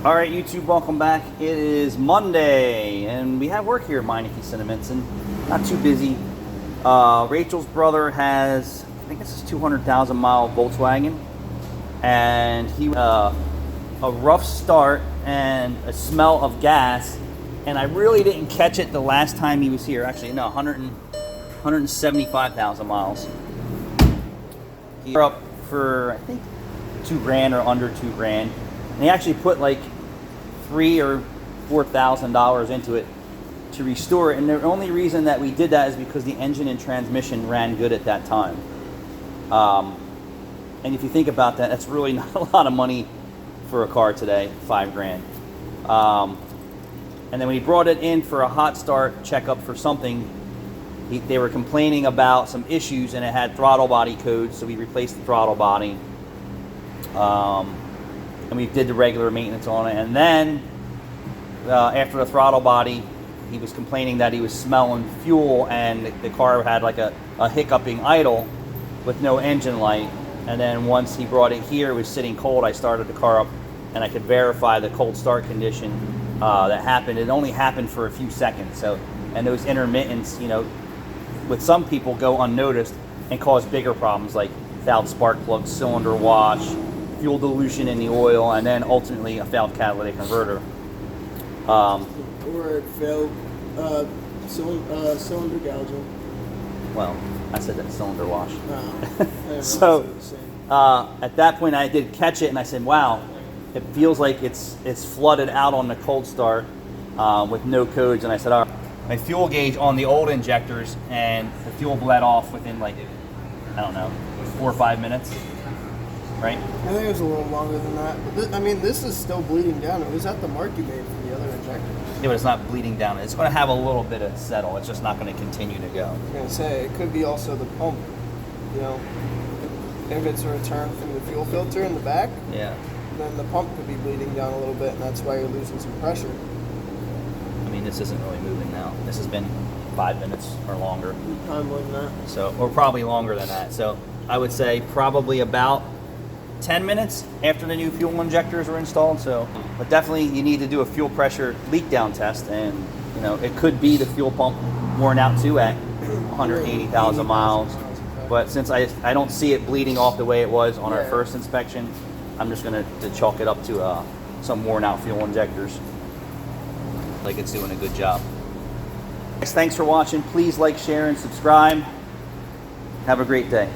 All right, YouTube, welcome back. It is Monday, and we have work here at Meineke Cinnaminson. Not too busy. Rachel's brother has, I think this is 200,000 mile Volkswagen, and he a rough start and a smell of gas, and I really didn't catch it the last time he was here. Actually, no, 175,000 miles. He up for, I think, $2,000 or under $2,000. And he actually put like $3,000 or $4,000 into it to restore it. And the only reason that we did that is because the engine and transmission ran good at that time. And if you think about that, that's really not a lot of money for a car today, $5,000. And then when he brought it in for a hot start checkup for something, they were complaining about some issues, and it had throttle body codes, so we replaced the throttle body. And we did the regular maintenance on it. And then after the throttle body, he was complaining that he was smelling fuel, and the car had like a hiccuping idle with no engine light. And then once he brought it here, it was sitting cold. I started the car up, and I could verify the cold start condition that happened. It only happened for a few seconds. So, and those intermittents, you know, with some people go unnoticed and cause bigger problems like fouled spark plugs, cylinder wash, fuel dilution in the oil, and then ultimately a failed catalytic converter. Or it failed cylinder gouging. Well, I said that cylinder wash. So at that point I did catch it, and I said, wow, it feels like it's flooded out on the cold start with no codes. And I said, all right, my fuel gauge on the old injectors, and the fuel bled off within like, I don't know, 4 or 5 minutes. Right? I think it was a little longer than that. But this is still bleeding down. It was at the mark you made for the other injector. Yeah, but it's not bleeding down. It's going to have a little bit of settle. It's just not going to continue to go. I was going to say, it could be also the pump. You know, if it's a return from the fuel filter in the back, yeah, then the pump could be bleeding down a little bit, and that's why you're losing some pressure. I mean, this isn't really moving now. This has been 5 minutes or longer. Probably more than that. So, or probably longer than that. So I would say probably about 10 minutes after the new fuel injectors were installed. So, but definitely you need to do a fuel pressure leak down test, and you know, it could be the fuel pump worn out too at 180,000 miles. But since I don't see it bleeding off the way it was on our first inspection, I'm just going to chalk it up to some worn out fuel injectors. Like it's doing a good job. Thanks for watching. Please like, share, and subscribe. Have a great day.